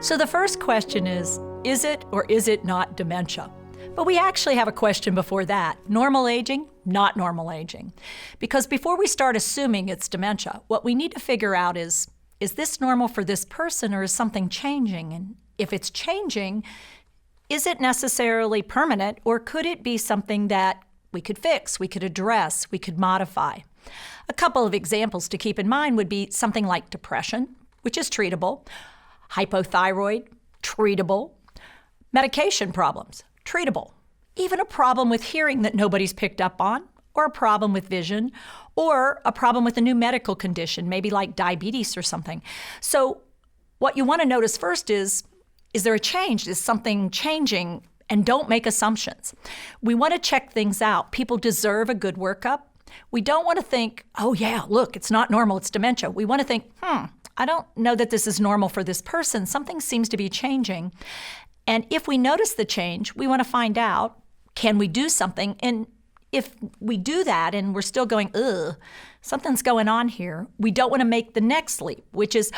So the first question is it or is it not dementia? But we actually have a question before that. Normal aging, not normal aging. Because before we start assuming it's dementia, what we need to figure out is this normal for this person or is something changing? And if it's changing, is it necessarily permanent or could it be something that we could fix, we could address, we could modify? A couple of examples to keep in mind would be something like depression, which is treatable, hypothyroid, treatable, medication problems, treatable, even a problem with hearing that nobody's picked up on, or a problem with vision, or a problem with a new medical condition, maybe like diabetes or something. So what you want to notice first is there a change? Is something changing? And don't make assumptions. We want to check things out. People deserve a good workup. We don't want to think, oh yeah, look, it's not normal, it's dementia. We want to think, I don't know that this is normal for this person. Something seems to be changing. And if we notice the change, we want to find out, can we do something? And if we do that and we're still going, something's going on here, we don't want to make the next leap, which is,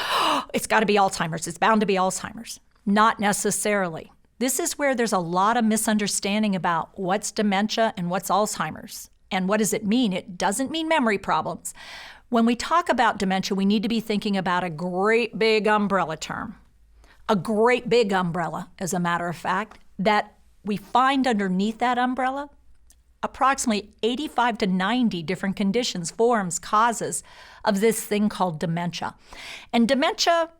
it's got to be Alzheimer's. It's bound to be Alzheimer's. Not necessarily. This is where there's a lot of misunderstanding about what's dementia and what's Alzheimer's. And what does it mean? It doesn't mean memory problems. When we talk about dementia, we need to be thinking about a great big umbrella term. A great big umbrella, as a matter of fact, that we find underneath that umbrella approximately 85 to 90 different conditions, forms, causes of this thing called dementia. And dementia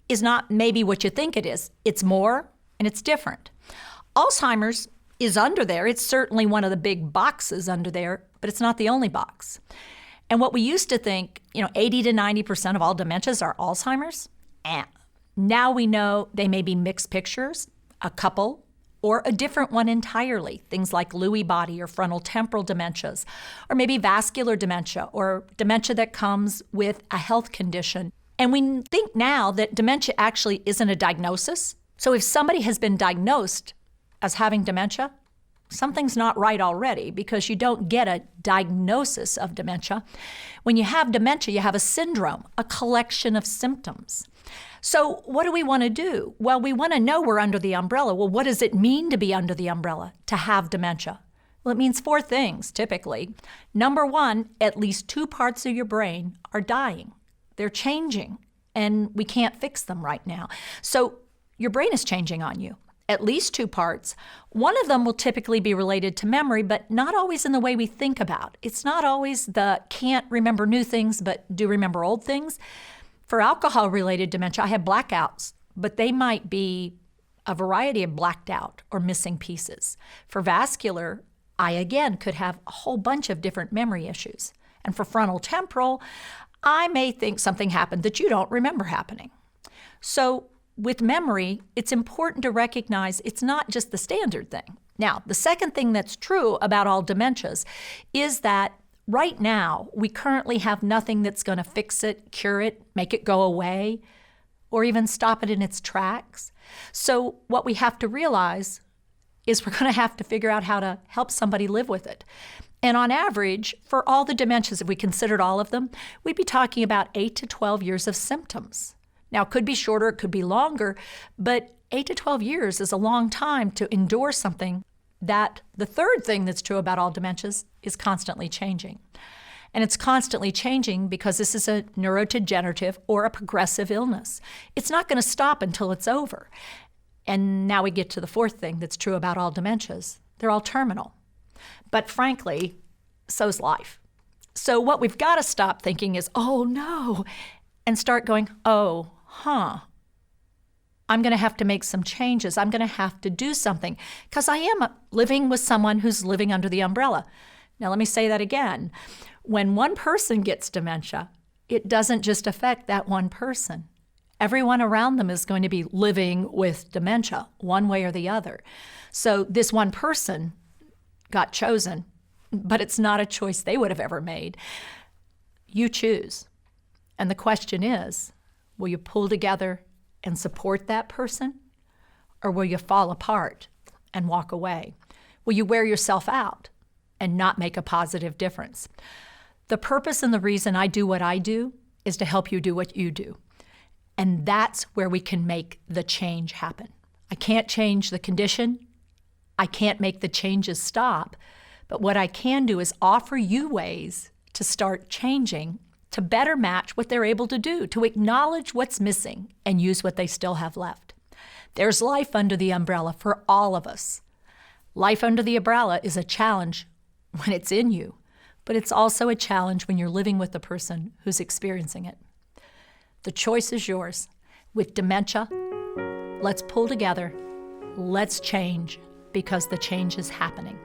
is not maybe what you think it is. It's more, and it's different. Alzheimer's is under there. It's certainly one of the big boxes under there, but it's not the only box. And what we used to think, 80 to 90% of all dementias are Alzheimer's. And now we know they may be mixed pictures, a couple, or a different one entirely. Things like Lewy body or frontal temporal dementias, or maybe vascular dementia, or dementia that comes with a health condition. And we think now that dementia actually isn't a diagnosis. So if somebody has been diagnosed as having dementia, something's not right already because you don't get a diagnosis of dementia. When you have dementia, you have a syndrome, a collection of symptoms. So what do we want to do? Well, we want to know we're under the umbrella. Well, what does it mean to be under the umbrella, to have dementia? Well, it means 4 things, typically. Number 1, at least 2 parts of your brain are dying. They're changing, and we can't fix them right now. So your brain is changing on you. At least 2 parts. One of them will typically be related to memory, but not always in the way we think about. It's not always the can't remember new things, but do remember old things. For alcohol-related dementia, I have blackouts, but they might be a variety of blacked out or missing pieces. For vascular, I again could have a whole bunch of different memory issues. And for frontal temporal, I may think something happened that you don't remember happening. So with memory, it's important to recognize it's not just the standard thing. Now, the second thing that's true about all dementias is that right now, we currently have nothing that's going to fix it, cure it, make it go away, or even stop it in its tracks. So what we have to realize is we're going to have to figure out how to help somebody live with it. And on average, for all the dementias, if we considered all of them, we'd be talking about 8 to 12 years of symptoms. Now, it could be shorter, it could be longer, but 8 to 12 years is a long time to endure something that the third thing that's true about all dementias is constantly changing. And it's constantly changing because this is a neurodegenerative or a progressive illness. It's not going to stop until it's over. And now we get to the fourth thing that's true about all dementias. They're all terminal. But frankly, so's life. So what we've got to stop thinking is, oh no, and start going, I'm going to have to make some changes. I'm going to have to do something because I am living with someone who's living under the umbrella. Now, let me say that again. When one person gets dementia, it doesn't just affect that one person. Everyone around them is going to be living with dementia one way or the other. So this one person got chosen, but it's not a choice they would have ever made. You choose. And the question is, will you pull together and support that person? Or will you fall apart and walk away? Will you wear yourself out and not make a positive difference? The purpose and the reason I do what I do is to help you do what you do. And that's where we can make the change happen. I can't change the condition. I can't make the changes stop. But what I can do is offer you ways to start changing to better match what they're able to do, to acknowledge what's missing and use what they still have left. There's life under the umbrella for all of us. Life under the umbrella is a challenge when it's in you, but it's also a challenge when you're living with the person who's experiencing it. The choice is yours. With dementia, let's pull together, let's change, because the change is happening.